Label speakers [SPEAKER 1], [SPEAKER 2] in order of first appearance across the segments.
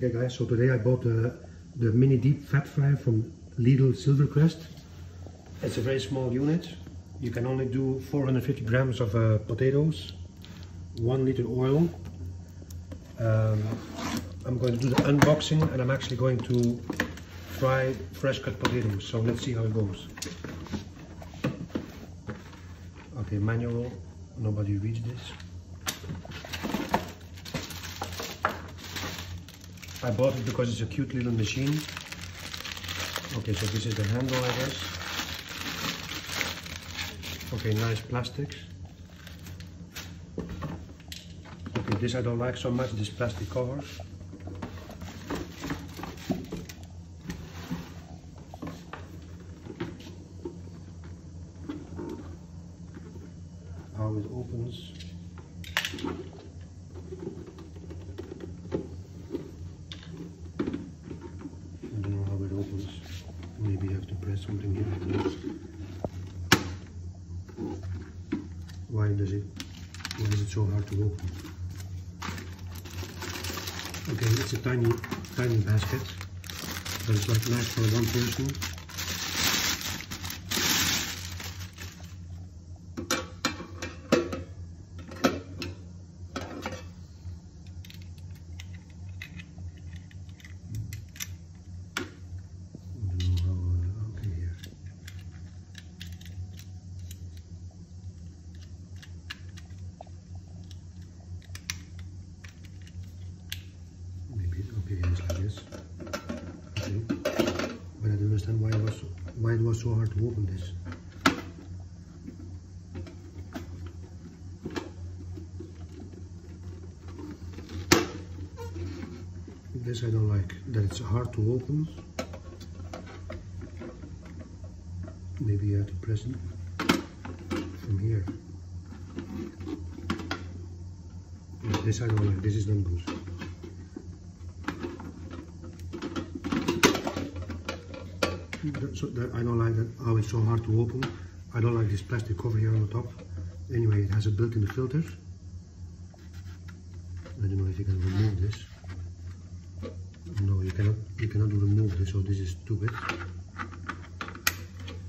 [SPEAKER 1] Okay guys, so today I bought the mini deep fat fryer from Lidl Silvercrest. It's a very small unit. You can only do 450 grams of potatoes, 1 liter oil. I'm going to do the unboxing and I'm actually going to fry fresh cut potatoes. So let's see how it goes. Okay, manual, nobody reads this. I bought it because it's a cute little machine. Okay, so this is the handle, I guess. Okay, nice plastics. Okay, this I don't like so much, this plastic covers. How it opens. Maybe you have to press something here. Why is it so hard to open? Okay, it's a tiny basket, but it's like nice for one person. Okay, it's like this. Okay, but I don't understand why it was so hard to open this. This I don't like, that it's hard to open. Maybe you have to press it from here. This I don't like, this is not good. So that I don't like that how it's so hard to open. I don't like this plastic cover here on the top. Anyway, it has a built-in filter. I don't know if you can remove this. No, you cannot remove this, so this is stupid.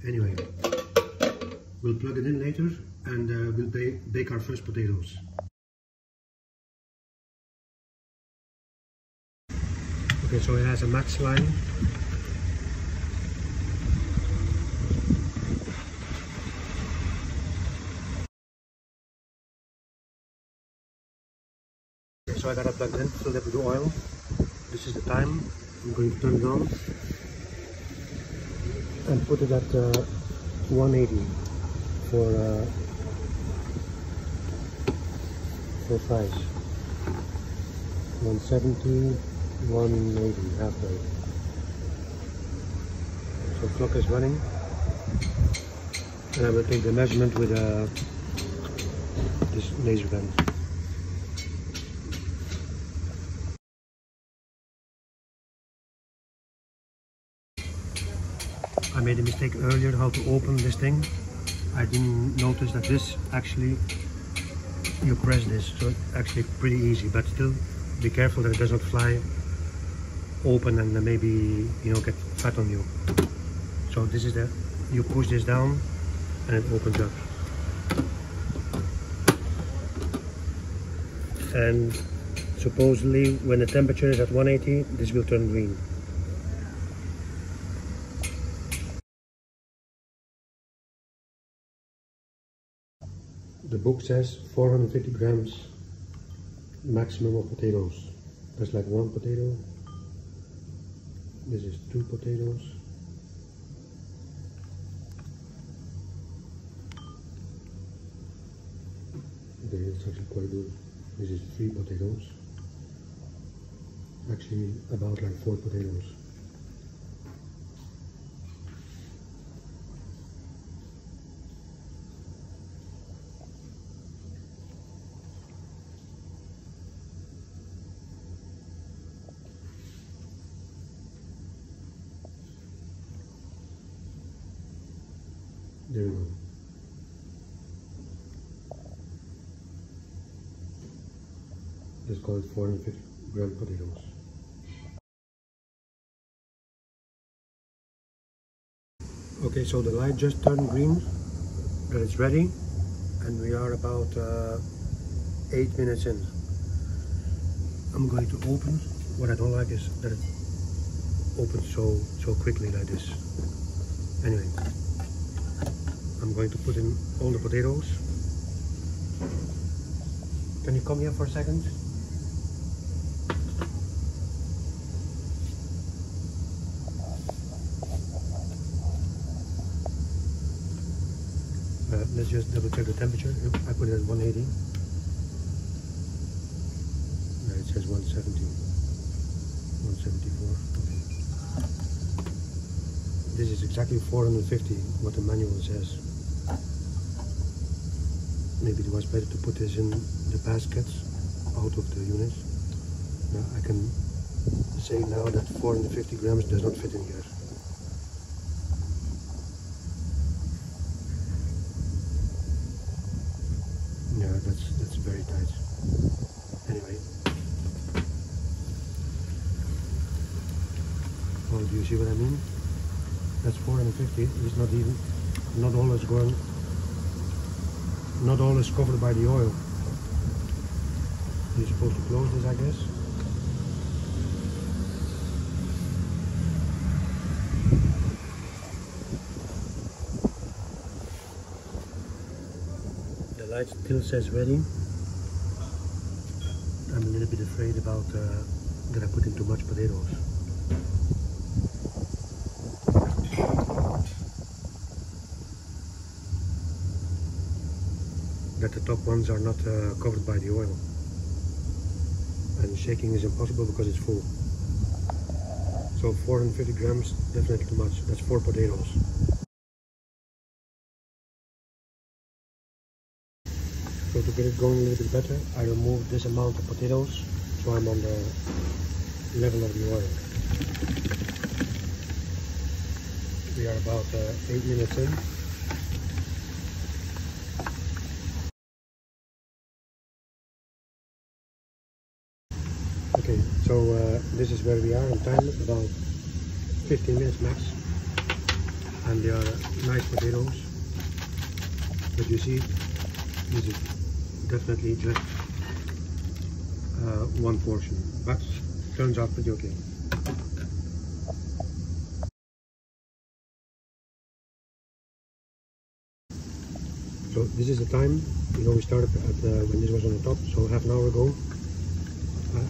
[SPEAKER 1] Anyway, we'll plug it in later and we'll bake our first potatoes. Okay, so it has a match line. So I got it plugged in, filled up with the oil. This is the time. I'm going to turn it on and put it at 180 for fries. 170, 180, halfway. So clock is running, and I will take the measurement with this laser gun. I made a mistake earlier how to open this thing. I didn't notice that this actually, you press this, so it's actually pretty easy, but still be careful that it does not fly open and maybe, you know, get fat on you. So this is you push this down and it opens up. And supposedly when the temperature is at 180, this will turn green. The book says 450 grams maximum of potatoes. That's like 1 potato. This is 2 potatoes. Okay, it's actually quite good. This is 3 potatoes. Actually about like 4 potatoes. There we go. Let's call it 450 gram potatoes. Okay, so the light just turned green, and it's ready, and we are about 8 minutes in. I'm going to open. What I don't like is that it opens so quickly like this. Anyway, I'm going to put in all the potatoes. Can you come here for a second? Let's just double check the temperature. I put it at 180. No, it says 170. 174. Okay. This is exactly 450 what the manual says. Maybe it was better to put this in the baskets out of the unit. Now I can say now that 450 grams does not fit in here. Yeah, that's very tight. Anyway. Oh, do you see what I mean? That's 450. It's not always covered by the oil. You're supposed to close this, I guess. The light still says ready. I'm a little bit afraid about that I put in too much potatoes. That the top ones are not covered by the oil, and shaking is impossible because it's full. So 450 grams, definitely too much. That's 4 potatoes. So to get it going a little bit better, I removed this amount of potatoes, so I'm on the level of the oil. We are about 8 minutes in. Okay, so this is where we are on time, about 15 minutes max, and they are nice potatoes, but you see, this is definitely just one portion, but turns out pretty okay. So this is the time, you know, we started at when this was on the top, so half an hour ago.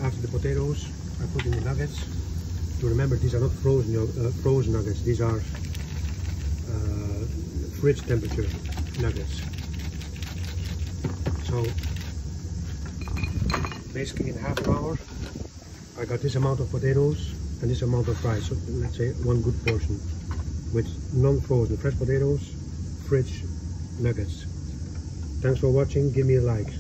[SPEAKER 1] After the potatoes, I put in the nuggets. To remember, these are not frozen nuggets. These are fridge temperature nuggets. So basically, in half an hour, I got this amount of potatoes and this amount of rice. So let's say one good portion with non-frozen fresh potatoes, fridge nuggets. Thanks for watching. Give me a like.